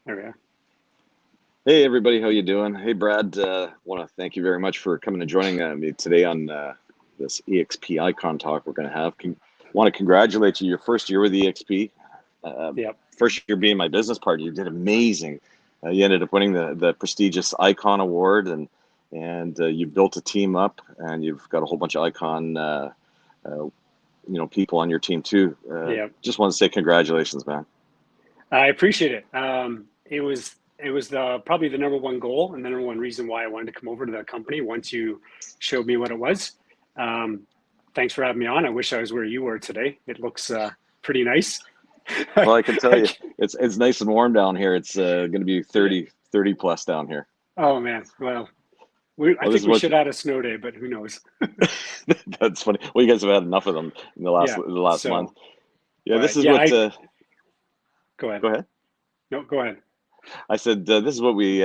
There we are. Hey everybody, how you doing? Hey Brad, want to thank you very much for coming and joining me today on this EXP Icon Talk we're going to have. Want to congratulate you, your first year with EXP. Yep. First year being my business partner, you did amazing. You ended up winning the prestigious Icon Award, and you built a team up, and you've got a whole bunch of Icon people on your team too. Yep. Just want to say congratulations, man. I appreciate it. It was probably the number one goal and the number one reason why I wanted to come over to the company once you showed me what it was. Thanks for having me on. I wish I was where you were today. It looks pretty nice. Well, I can tell you, it's nice and warm down here. It's going to be 30 plus down here. Oh man, well, I think we should add a snow day, but who knows? That's funny. Well, you guys have had enough of them in the last month. Yeah, this is what. Go ahead. Go ahead. No, go ahead. I said this is what we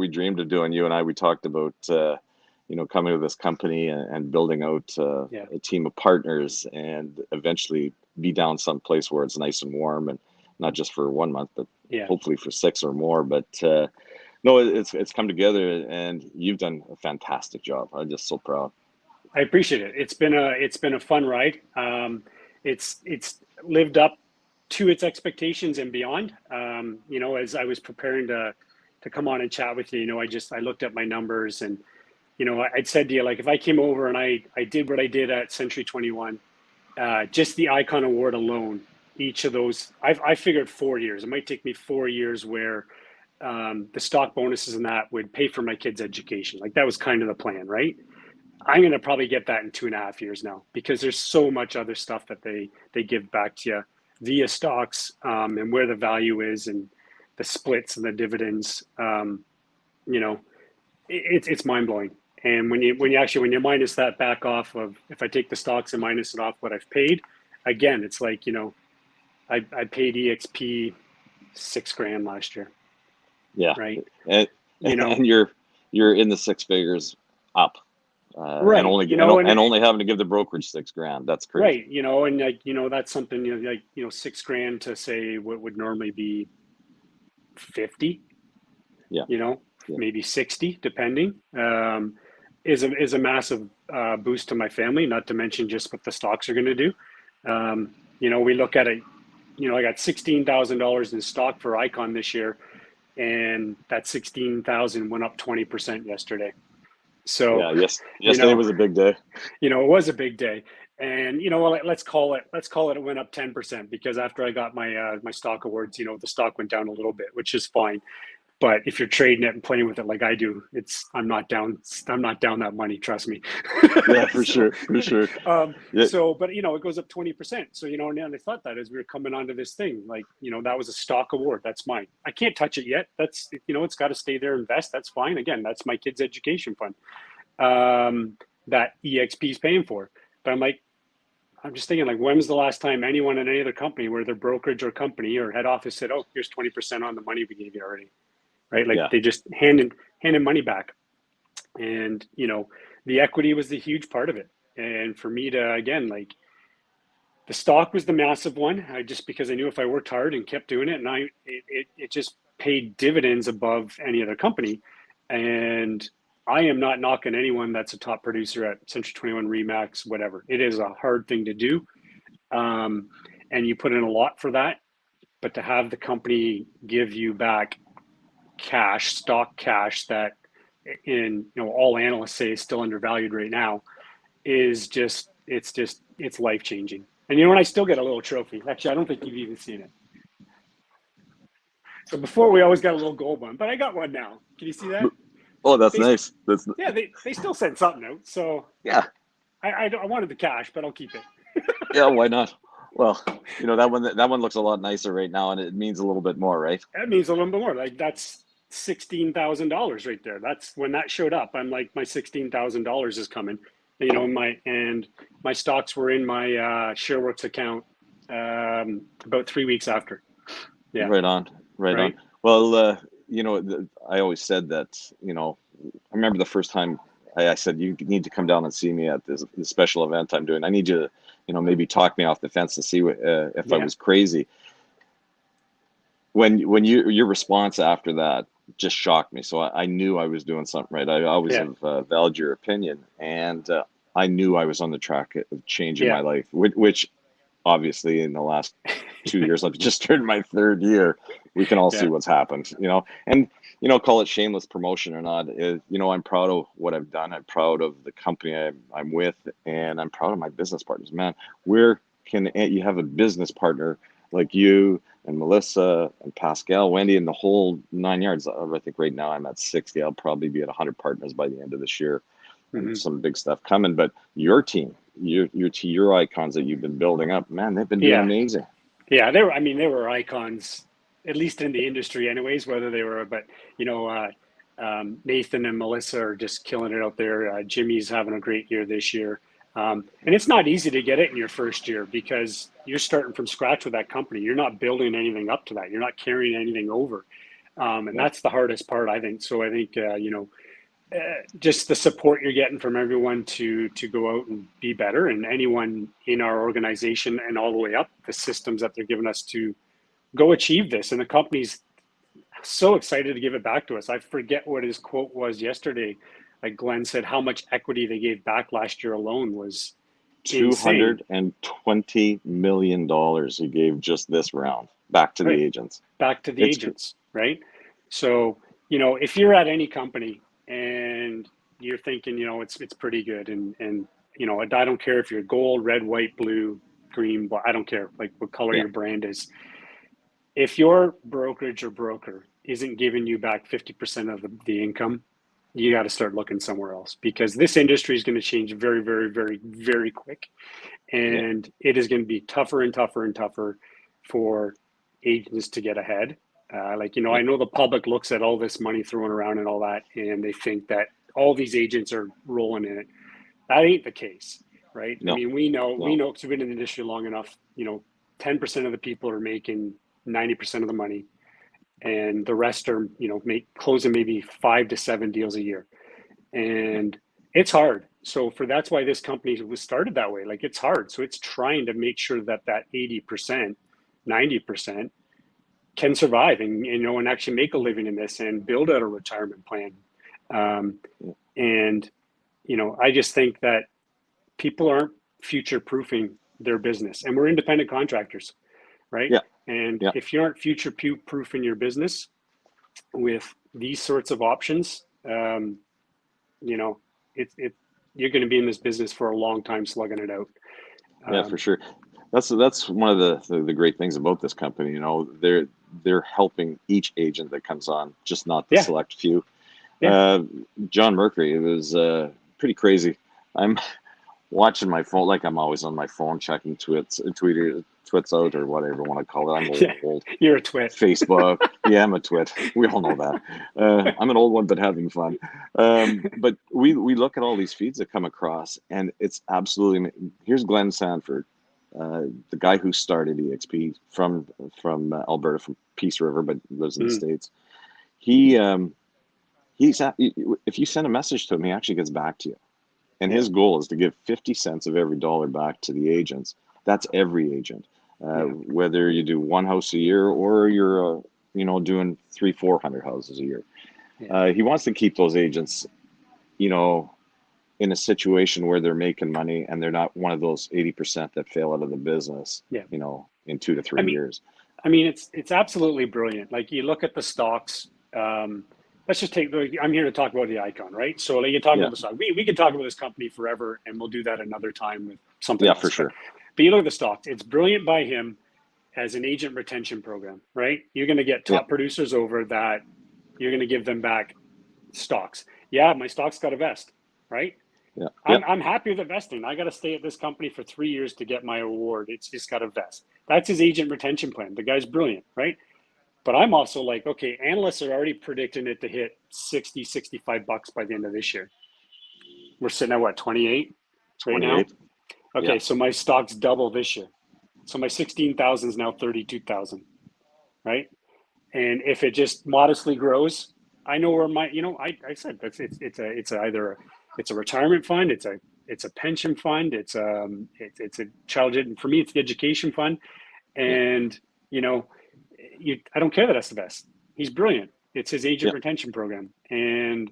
dreamed of doing. You and I, we talked about coming to this company and building out a team of partners, and eventually be down someplace where it's nice and warm, and not just for 1 month, but hopefully for 6 or more. But no, it's come together, and you've done a fantastic job. I'm just so proud. I appreciate it. It's been a fun ride. It's lived up to its expectations and beyond. As I was preparing to come on and chat with you, I looked at my numbers, and I'd said to you, like, if I came over and I did what I did at Century 21, just the Icon Award alone, each of those, I figured 4 years. It might take me 4 years where the stock bonuses and that would pay for my kids' education. Like, that was kind of the plan, right? I'm going to probably get that in 2.5 years now, because there's so much other stuff that they give back to you via stocks, and where the value is, and the splits and the dividends. It's mind blowing. And when you minus that back off of, if I take the stocks and minus it off what I've paid, again, it's like, I paid EXP $6,000 last year. Yeah. Right. And you're in the 6 figures up. Right. And only having to give the brokerage $6,000. That's crazy. Right. That's something $6,000 to say what would normally be 50. Yeah. Maybe 60, depending, is a massive boost to my family, not to mention just what the stocks are going to do. We look at it, I got $16,000 in stock for Icon this year, and that 16,000 went up 20% yesterday. So yesterday was a big day. It was a big day. And let's call it it went up 10%, because after I got my my stock awards, the stock went down a little bit, which is fine. But if you're trading it and playing with it like I do, I'm not down that money, trust me. Yeah, for sure. So, but it goes up 20%. So, and I thought that as we were coming onto this thing, like, that was a stock award. That's mine. I can't touch it yet. That's, it's got to stay there, invest. That's fine. Again, that's my kids' education fund that EXP is paying for. But I'm just thinking, like, when was the last time anyone in any other company, where their brokerage or company or head office said, oh, here's 20% on the money we gave you already? Right? Like, they just handed money back. And, the equity was the huge part of it. And for me to, again, like, the stock was the massive one. Because I knew if I worked hard and kept doing it, and it just paid dividends above any other company. And I am not knocking anyone that's a top producer at Century 21, Remax, whatever. It is a hard thing to do. And you put in a lot for that. But to have the company give you back stock cash that, all analysts say is still undervalued right now, is it's life changing. And and I still get a little trophy. Actually, I don't think you've even seen it. So before, we always got a little gold one, but I got one now. Can you see that? Oh, that's nice. They still sent something out. So yeah, I wanted the cash, but I'll keep it. Yeah, why not? Well, that one looks a lot nicer right now, and it means a little bit more, right? That means a little bit more. Like, that's $16,000 right there. That's when that showed up. I'm like, my $16,000 is coming. My stocks were in my ShareWorks account about 3 weeks after. Yeah. Right on. Well, I always said that, I remember the first time I said, you need to come down and see me at this special event I'm doing. I need you to, maybe talk me off the fence to see if I was crazy. when your response after that just shocked me. So I knew I was doing something right. I always Yeah. have valued your opinion, and I knew I was on the track of changing Yeah. my life, which obviously in the last 2 years, I've just turned my third year. We can all see Yeah. what's happened, and call it shameless promotion or not. I'm proud of what I've done. I'm proud of the company I'm with, and I'm proud of my business partners. Man, where can you have a business partner like you and Melissa and Pascal, Wendy, and the whole 9 yards? I think right now I'm at 60. I'll probably be at 100 partners by the end of this year, and some big stuff coming. But your team, your icons that you've been building up, man, they've been doing Yeah. amazing. Yeah. They were icons, at least in the industry anyways, whether they were, but Nathan and Melissa are just killing it out there. Jimmy's having a great year this year. And it's not easy to get it in your first year because you're starting from scratch with that company. You're not building anything up to that. You're not carrying anything over. And that's the hardest part, I think. So I think, just the support you're getting from everyone to go out and be better, and anyone in our organization and all the way up, the systems that they're giving us to go achieve this. And the company's so excited to give it back to us. I forget what his quote was yesterday. Like Glenn said, how much equity they gave back last year alone was insane. $220 million he gave just this round back to Right. the agents. Back to the agents, right? So, if you're at any company and you're thinking, it's pretty good, and I don't care if you're gold, red, white, blue, green, but I don't care like what color your brand is. If your brokerage or broker isn't giving you back 50% of the income, you got to start looking somewhere else, because this industry is going to change very, very, very, very quick. And it is going to be tougher and tougher and tougher for agents to get ahead. I know the public looks at all this money thrown around and all that, and they think that all these agents are rolling in it. That ain't the case, right? No. I mean, we know because we've been in the industry long enough. 10% of the people are making 90% of the money, and the rest are closing maybe 5 to 7 deals a year, and it's hard. So that's why this company was started that way. Like, it's hard, so it's trying to make sure that 80%, 90% can survive and actually make a living in this and build out a retirement plan. And I just think that people aren't future proofing their business, and we're independent contractors, right? Yeah. And if you aren't future proofing your business with these sorts of options, you're going to be in this business for a long time slugging it out. Yeah, for sure. That's one of the great things about this company. They're helping each agent that comes on, just not the select few. John Mercury, it was pretty crazy. I'm watching my phone, like I'm always on my phone checking twits out, or whatever you want to call it. I'm old. You're a twit. Facebook. Yeah, I'm a twit. We all know that. I'm an old one, but having fun. But we look at all these feeds that come across, and it's absolutely. Here's Glenn Sanford, the guy who started EXP from Alberta, from Peace River, but lives in the States. If you send a message to him, he actually gets back to you. And his goal is to give 50 cents of every dollar back to the agents. That's every agent, whether you do one house a year or you're, doing 300-400 houses a year. He wants to keep those agents, in a situation where they're making money and they're not one of those 80% that fail out of the business, in 2 to 3 years. I mean, it's absolutely brilliant. Like, you look at the stocks. Let's just I'm here to talk about the icon, right? So you talk about the stock. We can talk about this company forever, and we'll do that another time with something else. For sure. But you look at the stocks. It's brilliant by him as an agent retention program, right? You're going to get top producers over that. You're going to give them back stocks. Yeah, my stock's got a vest, right? Yeah. I'm happy with investing. I got to stay at this company for 3 years to get my award. It's just got a vest. That's his agent retention plan. The guy's brilliant, right? But I'm also like, okay, analysts are already predicting it to hit $60-65 by the end of this year. We're sitting at what, 28 right now? Okay, so my stock's double this year. So my 16,000 is now 32,000, right? And if it just modestly grows, I know where my, I said it's either a retirement fund, it's a pension fund, it's a child, for me it's the education fund, and I don't care that that's the best. He's brilliant. It's his agent Yeah. retention program. And,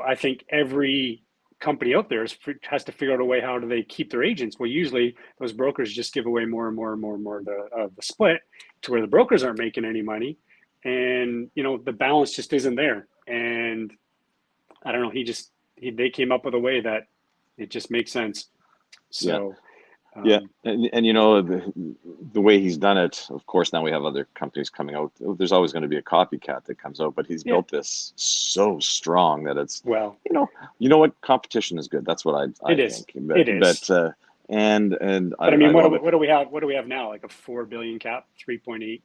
I think every company out there has to figure out a way, how do they keep their agents? Well, usually those brokers just give away more and more and more and more of the split, to where the brokers aren't making any money. And, the balance just isn't there. And I don't know, they came up with a way that it just makes sense. So, yeah. And the way he's done it, of course, now we have other companies coming out. There's always going to be a copycat that comes out, but he's built this so strong that it's, well, you know what, competition is good. That's what I think. But, it is. But I mean, what do we have? What do we have now? Like a 4 billion cap, 3.8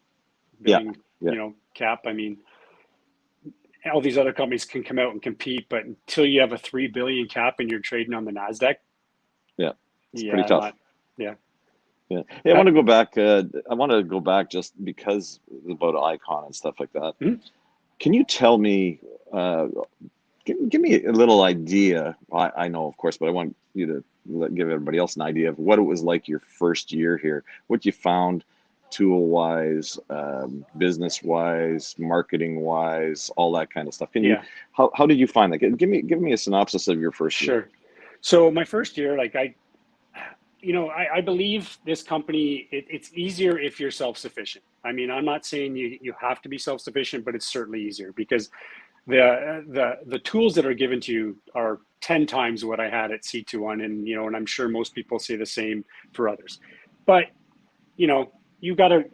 billion, cap. I mean, all these other companies can come out and compete, but until you have a 3 billion cap and you're trading on the NASDAQ, it's pretty tough. Yeah. I want to go back. I want to go back just because about Icon and stuff like that. Mm-hmm. Can you tell me, give me a little idea? I know, of course, but I want you to give everybody else an idea of what it was like your first year here, what you found tool-wise, business-wise, marketing-wise, all that kind of stuff. Can you? How did you find that? Give me a synopsis of your first year. Sure. So my first year, like I believe this company, it's easier if you're self-sufficient. I mean, I'm not saying you have to be self-sufficient, but it's certainly easier because the tools that are given to you are 10 times what I had at C21. And, and I'm sure most people say the same for others. But, you got to,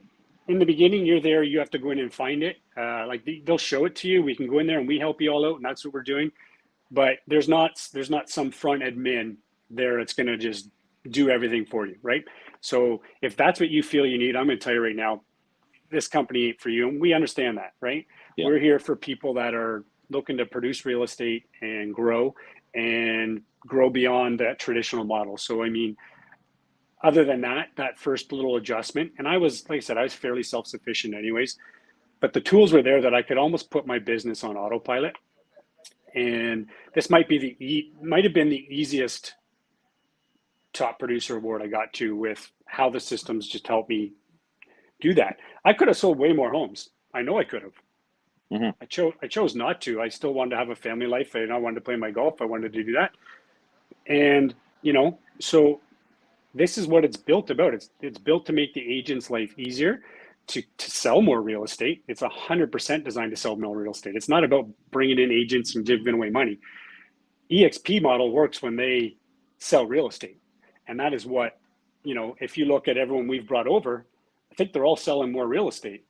in the beginning, you're there, you have to go in and find it. Like they'll show it to you. We can go in there and we help you all out. And that's what we're doing. But there's not some front admin there that's going to just do everything for you, right? So if that's what you feel you need, I'm going to tell you right now, this company ain't for you. And we understand that, right? Yeah. We're here for people that are looking to produce real estate and grow beyond that traditional model. So, I mean, other than that first little adjustment, and I was, like I said, I was fairly self-sufficient anyways, but the tools were there that I could almost put my business on autopilot. And this might have been the easiest top producer award I got to, with how the systems just helped me do that. I could have sold way more homes. I know I could have. Mm-hmm. I chose not to. I still wanted to have a family life, and I wanted to play my golf. I wanted to do that. And, so this is what it's built about. It's built to make the agent's life easier, to sell more real estate. It's 100% designed to sell more real estate. It's not about bringing in agents and giving away money. EXP model works when they sell real estate. And that is what, if you look at everyone we've brought over, I think they're all selling more real estate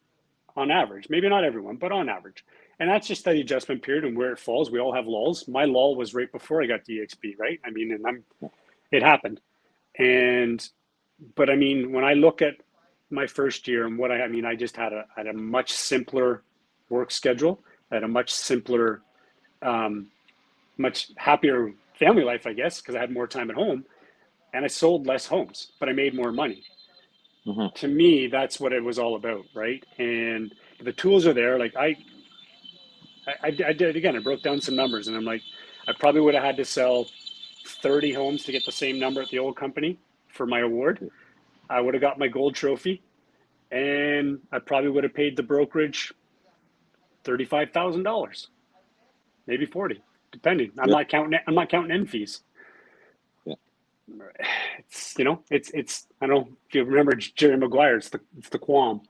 on average. Maybe not everyone, but on average. And that's just the adjustment period and where it falls. We all have lulls. My lull was right before I got to EXP, right? I mean, it happened. But I mean, when I look at my first year and I just had a much simpler work schedule. I had a much simpler, much happier family life, I guess, because I had more time at home, and I sold less homes, but I made more money. Mm-hmm. To me, that's what it was all about, right? And the tools are there. Like I did, again, I broke down some numbers, and I'm like, I probably would have had to sell 30 homes to get the same number at the old company for my award. I would have got my gold trophy, and I probably would have paid the brokerage $35,000, maybe 40, depending. I'm not counting end fees. Yeah. It's it's I don't know if you remember Jerry Maguire. It's the qualm.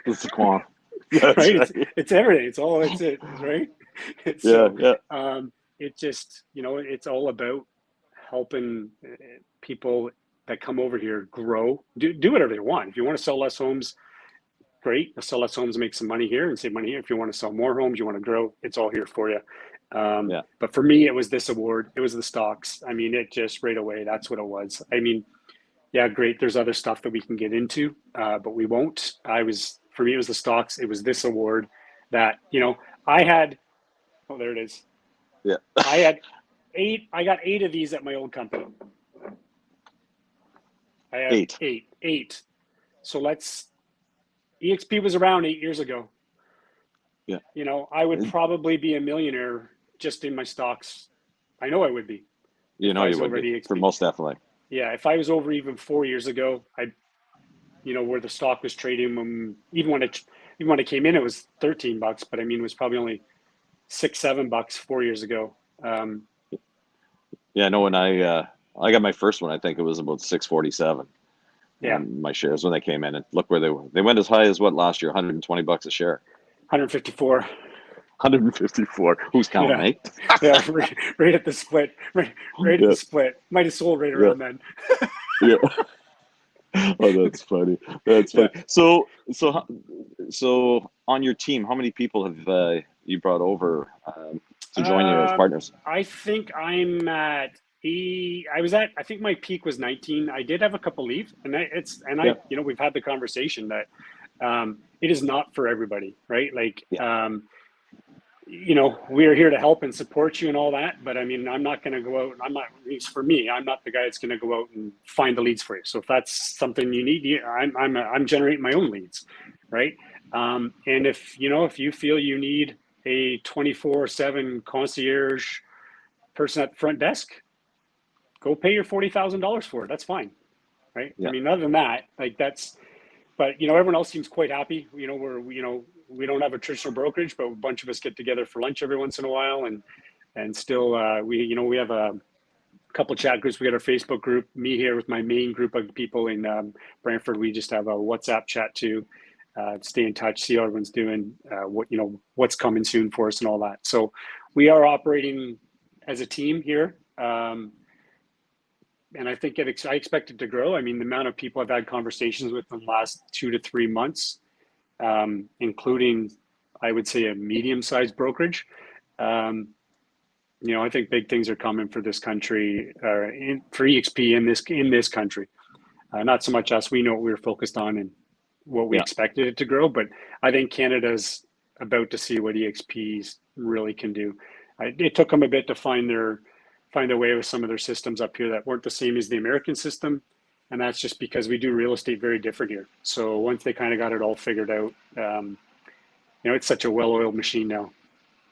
It's the qualm. Right? It's everything. It's all. It's it. Right? It just it's all about helping people that come over here grow, do whatever they want. If you want to sell less homes, great. Sell less homes, make some money here and save money here. If you want to sell more homes, you want to grow, it's all here for you. But for me, it was this award. It was the stocks. I mean, it just right away, that's what it was. I mean, yeah, great. There's other stuff that we can get into, but we won't. For me, it was the stocks. It was this award that, I had, oh, there it is. Yeah. I got 8 of these at my old company. I had 8. So EXP was around 8 years ago. Yeah. I would probably be a millionaire just in my stocks. I know I would be. You would be, for most definitely. Yeah. If I was over even 4 years ago, where the stock was trading, even when even when it came in, it was $13, but I mean, it was probably only $6-7 4 years ago. Yeah, no, when I got my first one, I think it was about 647. Yeah. My shares when they came in, and look where they went. They went as high as what last year, $120 a share. 154. 154. Who's counting, Yeah. eh? Yeah, right at the split. Right at Yeah. the split. Might have sold right Yeah. around then. Yeah. Oh, that's funny. That's funny. Yeah. So on your team, how many people have you brought over to join you as partners? I think I'm at I think my peak was 19. I did have a couple leave, and Yeah. you know, we've had the conversation that it is not for everybody, right? Like, Yeah. you know, we are here to help and support you and all that, but I mean, I'm not going to go out. At least for me, I'm not the guy that's going to go out and find the leads for you. So if that's something you need, I'm generating my own leads, right? And if you feel you need a 24/7 concierge person at the front desk, go pay your $40,000 for it. That's fine, right? Yeah. I mean, other than that, like but you know, everyone else seems quite happy. You know, we don't have a traditional brokerage, but a bunch of us get together for lunch every once in a while, and still we have a couple chat groups. We got our Facebook group. Me here with my main group of people in Brantford. We just have a WhatsApp chat too. Stay in touch, see how everyone's doing, what's coming soon for us and all that. So we are operating as a team here. And I think I expect it to grow. I mean, the amount of people I've had conversations with in the last 2 to 3 months, including, I would say, a medium-sized brokerage. I think big things are coming for this country, for EXP in this country. Not so much us. We know what we were focused on and what we expected it to grow, but I think Canada's about to see what EXPs really can do. It took them a bit to find their way with some of their systems up here that weren't the same as the American system. And that's just because we do real estate very different here. So once they kind of got it all figured out, it's such a well-oiled machine now.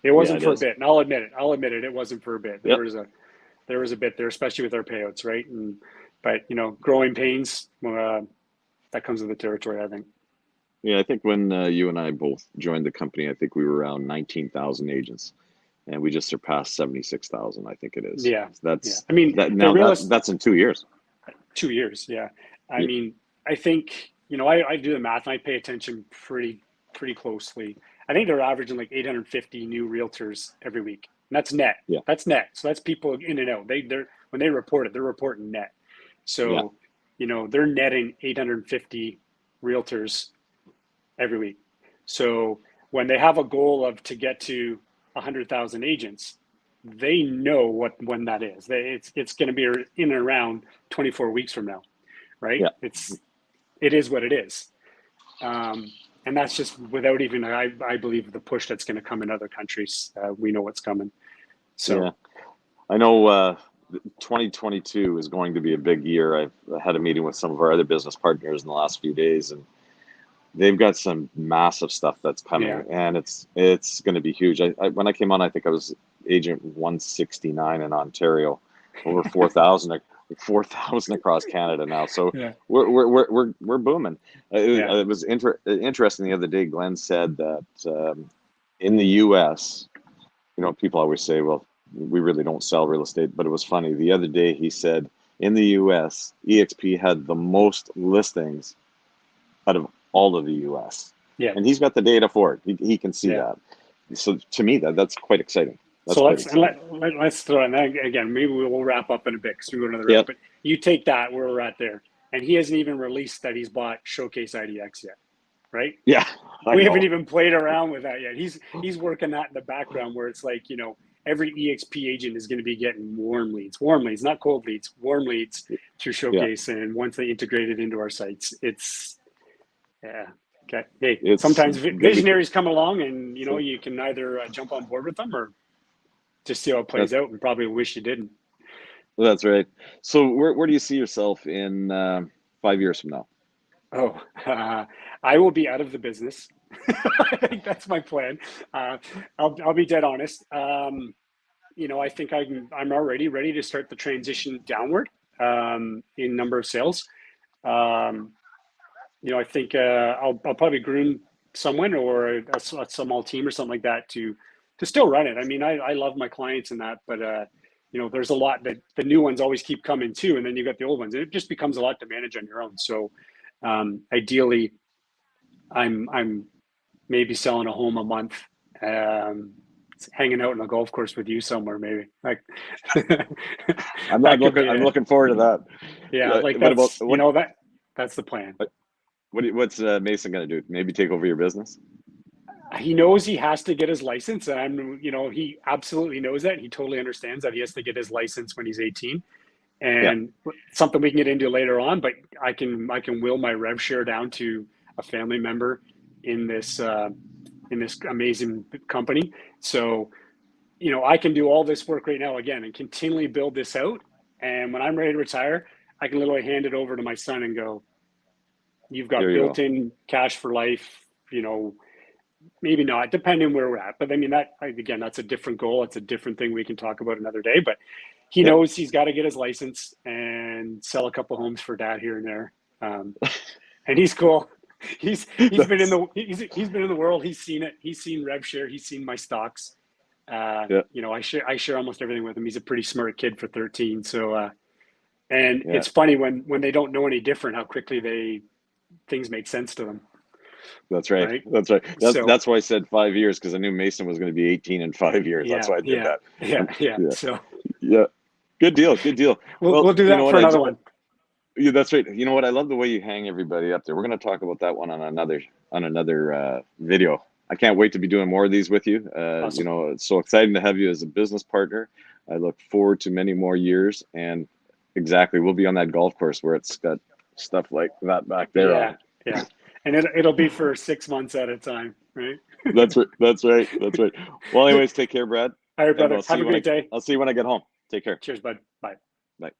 It wasn't for a bit, and I'll admit it. It wasn't for a bit. There was a bit there, especially with our payouts, right? But growing pains, that comes with the territory, I think. Yeah, I think when you and I both joined the company, I think we were around 19,000 agents. And we just surpassed 76,000, I think it is. Yeah. That's, I mean, that's in 2 years. 2 years. Yeah. I mean, I think, I do the math and I pay attention pretty closely. I think they're averaging like 850 new realtors every week. And that's net. Yeah. That's net. So that's people in and out. When they report it, they're reporting net. So, they're netting 850 realtors every week. So when they have a goal to get to 100,000 agents, they know when that is. It's going to be in and around 24 weeks from now, right? Yeah. It is what it is, and that's just without even I believe the push that's going to come in other countries. We know what's coming. So yeah. I know 2022 is going to be a big year. I've had a meeting with some of our other business partners in the last few days, and they've got some massive stuff that's coming, and it's going to be huge. When I came on, I think I was agent 169 in Ontario, over 4,000 across Canada now. So we're booming. It was interesting the other day. Glenn said that in the U.S., people always say, well, we really don't sell real estate, but it was funny. The other day he said in the U.S., EXP had the most listings out of all of the U.S. Yeah, and he's got the data for it. He can see that. So to me, that's quite exciting. Let's throw in again. Maybe we'll wrap up in a bit because we go another round. But you take that where we're at there, and he hasn't even released that he's bought Showcase IDX yet, right? Yeah, we haven't even played around with that yet. He's working that in the background where it's like every EXP agent is going to be getting warm leads, not cold leads, warm leads through Showcase, and once they integrate it into our sites, it's. Yeah. Okay. Hey, sometimes visionaries come along, and you can either jump on board with them or just see how it plays out, and probably wish you didn't. Well, that's right. So, where do you see yourself in 5 years from now? I will be out of the business. I think that's my plan. I'll be dead honest. I think I'm already ready to start the transition downward in number of sales. I think I'll probably groom someone or a small team or something like that to still run it. I mean, I love my clients and that, but you know, there's a lot that the new ones always keep coming too, and then you got the old ones. It just becomes a lot to manage on your own. So ideally, I'm maybe selling a home a month, hanging out on a golf course with you somewhere, maybe. Like, I'm looking forward to that. Yeah, like that's you know that's the plan. What's Mason going to do? Maybe take over your business? He knows he has to get his license, and you know, he absolutely knows that. He totally understands that he has to get his license when he's 18, and something we can get into later on. But I can will my rev share down to a family member in this amazing company. So, you know, I can do all this work right now again and continually build this out. And when I'm ready to retire, I can literally hand it over to my son and go, "You've got built-in cash for life." You know. Maybe not, depending where we're at. But I mean, again, that's a different goal. It's a different thing we can talk about another day. But he knows he's got to get his license and sell a couple homes for dad here and there. And he's cool. He's been in the world. He's seen it. He's seen rev share. He's seen my stocks. You know, I share almost everything with him. He's a pretty smart kid for 13. So, it's funny when they don't know any different, how quickly things make sense to them. That's right. That's right. That's why I said 5 years, because I knew Mason was going to be 18 in 5 years. That's why I did that. Yeah. So good deal. We'll do that for another one. Yeah, that's right. You know what? I love the way you hang everybody up there. We're going to talk about that one on another video. I can't wait to be doing more of these with you. Awesome. You know, it's so exciting to have you as a business partner. I look forward to many more years, and we'll be on that golf course where it's got stuff like that back there. Yeah. And it'll be for 6 months at a time, right? That's right. Well, anyways, take care, Brad. All right, brother. Have a great day. I'll see you when I get home. Take care. Cheers, bud. Bye. Bye.